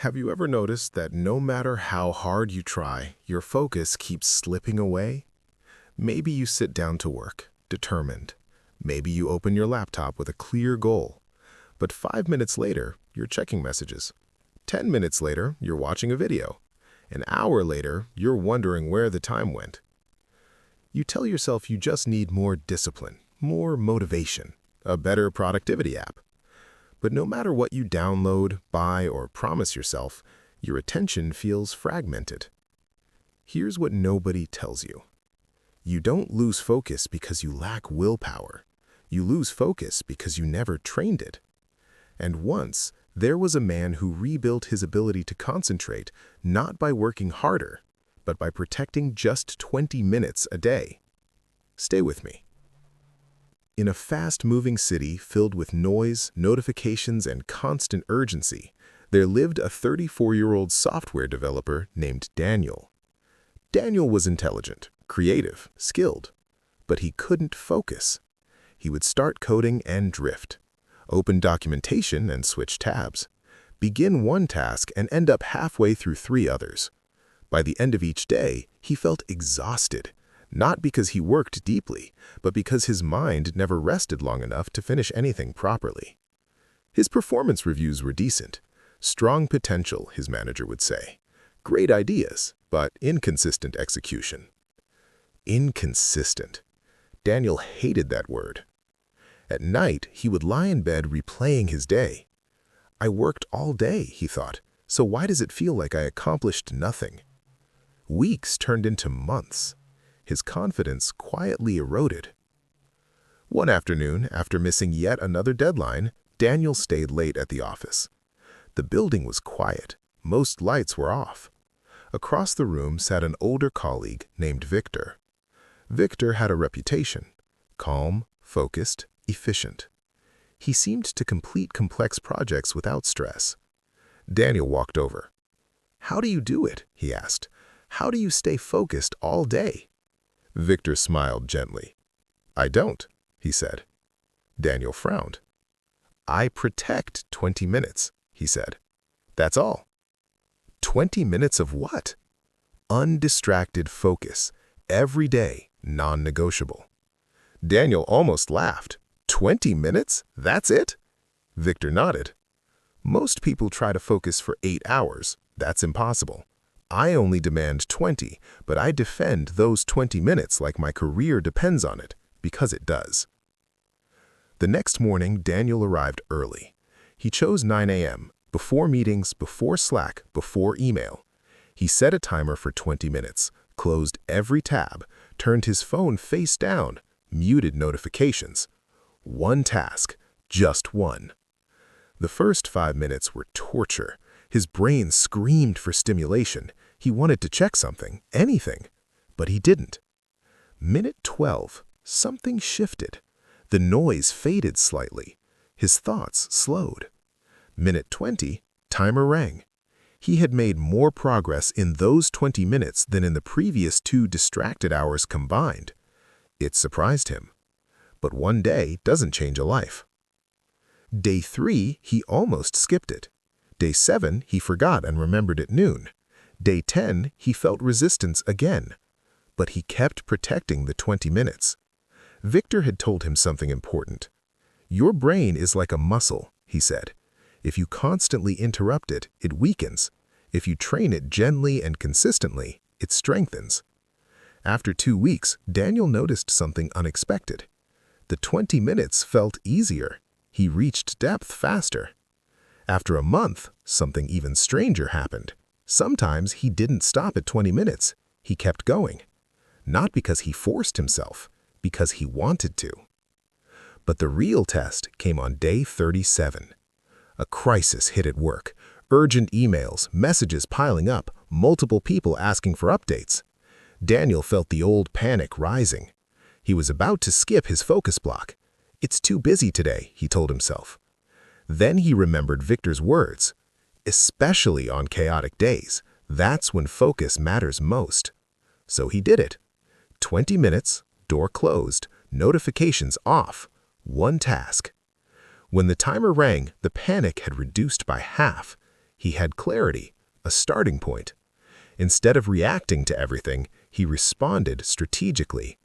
Have you ever noticed that no matter how hard you try, your focus keeps slipping away? Maybe you sit down to work, determined. Maybe you open your laptop with a clear goal. But 5 minutes later, you're checking messages. 10 minutes later, you're watching a video. An hour later, you're wondering where the time went. You tell yourself you just need more discipline, more motivation, a better productivity app. But no matter what you download, buy, or promise yourself, your attention feels fragmented. Here's what nobody tells you. You don't lose focus because you lack willpower. You lose focus because you never trained it. And once, there was a man who rebuilt his ability to concentrate not by working harder, but by protecting just 20 minutes a day. Stay with me. In a fast-moving city filled with noise, notifications, and constant urgency, there lived a 34-year-old software developer named Daniel. Daniel was intelligent, creative, skilled, but he couldn't focus. He would start coding and drift, open documentation and switch tabs, begin one task and end up halfway through 3 others. By the end of each day, he felt exhausted. Not because he worked deeply, but because his mind never rested long enough to finish anything properly. His performance reviews were decent. Strong potential, his manager would say. Great ideas, but inconsistent execution. Inconsistent. Daniel hated that word. At night, he would lie in bed replaying his day. I worked all day, he thought, so why does it feel like I accomplished nothing? Weeks turned into months. His confidence quietly eroded. One afternoon, after missing yet another deadline, Daniel stayed late at the office. The building was quiet. Most lights were off. Across the room sat an older colleague named Victor. Victor had a reputation: calm, focused, efficient. He seemed to complete complex projects without stress. Daniel walked over. "How do you do it?" he asked. "How do you stay focused all day?" Victor smiled gently. "I don't," he said. Daniel frowned. "I protect 20 minutes," he said. "That's all." 20 minutes of what? Undistracted focus, every day, non-negotiable. Daniel almost laughed. 20 minutes? That's it? Victor nodded. "Most people try to focus for 8 hours. That's impossible. I only demand 20, but I defend those 20 minutes like my career depends on it, because it does." The next morning, Daniel arrived early. He chose 9 a.m., before meetings, before Slack, before email. He set a timer for 20 minutes, closed every tab, turned his phone face down, muted notifications. One task, just one. The first 5 minutes were torture. His brain screamed for stimulation. He wanted to check something, anything, but he didn't. Minute 12, something shifted. The noise faded slightly. His thoughts slowed. Minute 20, timer rang. He had made more progress in those 20 minutes than in the previous 2 distracted hours combined. It surprised him. But one day doesn't change a life. Day 3, he almost skipped it. Day 7, he forgot and remembered at noon. Day 10, he felt resistance again. But he kept protecting the 20 minutes. Victor had told him something important. "Your brain is like a muscle," he said. "If you constantly interrupt it, it weakens. If you train it gently and consistently, it strengthens." After 2 weeks, Daniel noticed something unexpected. The 20 minutes felt easier. He reached depth faster. After a month, something even stranger happened. Sometimes he didn't stop at 20 minutes. He kept going. Not because he forced himself, because he wanted to. But the real test came on day 37. A crisis hit at work. Urgent emails, messages piling up, multiple people asking for updates. Daniel felt the old panic rising. He was about to skip his focus block. "It's too busy today," he told himself. Then he remembered Victor's words. Especially on chaotic days, that's when focus matters most. So he did it. 20 minutes, door closed, notifications off, one task. When the timer rang, the panic had reduced by half. He had clarity, a starting point. Instead of reacting to everything, he responded strategically.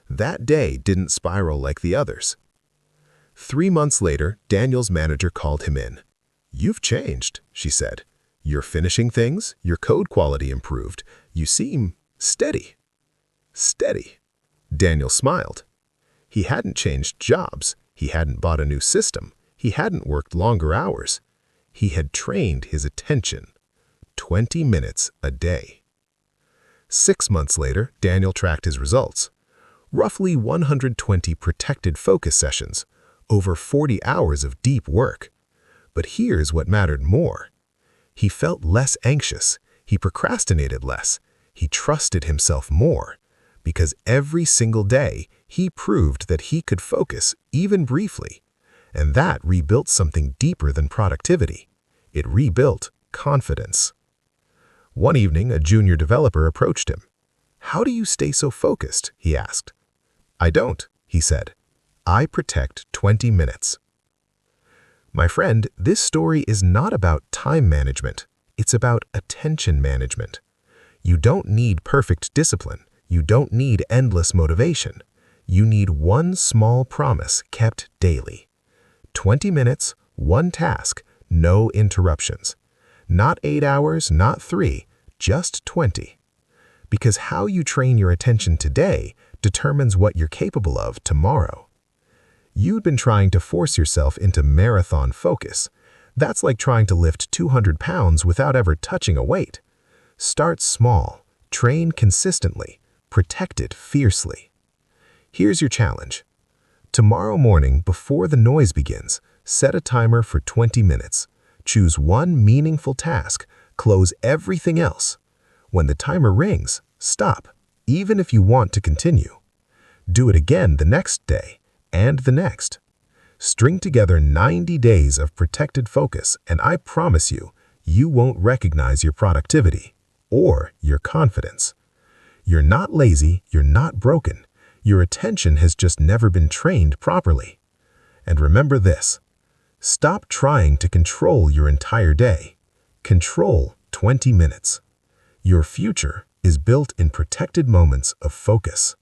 That day didn't spiral like the others. 3 months later, Daniel's manager called him in. "You've changed," she said. "You're finishing things, your code quality improved, you seem steady." Steady. Daniel smiled. He hadn't changed jobs, he hadn't bought a new system, he hadn't worked longer hours. He had trained his attention. 20 minutes a day. 6 months later, Daniel tracked his results. Roughly 120 protected focus sessions, over 40 hours of deep work. But here's what mattered more. He felt less anxious, he procrastinated less, he trusted himself more, because every single day he proved that he could focus, even briefly. And that rebuilt something deeper than productivity. It rebuilt confidence. One evening, a junior developer approached him. "How do you stay so focused?" he asked. "I don't," he said. "I protect 20 minutes." My friend, this story is not about time management. It's about attention management. You don't need perfect discipline. You don't need endless motivation. You need one small promise kept daily. 20 minutes, one task, no interruptions. Not 8 hours, not 3, just 20. Because how you train your attention today determines what you're capable of tomorrow. You've been trying to force yourself into marathon focus. That's like trying to lift 200 pounds without ever touching a weight. Start small, train consistently, protect it fiercely. Here's your challenge. Tomorrow morning, before the noise begins, set a timer for 20 minutes. Choose one meaningful task, close everything else. When the timer rings, stop, even if you want to continue. Do it again the next day, and the next. String together 90 days of protected focus, and I promise you, you won't recognize your productivity or your confidence. You're not lazy, you're not broken. Your attention has just never been trained properly. And remember this. Stop trying to control your entire day. Control 20 minutes. Your future is built in protected moments of focus.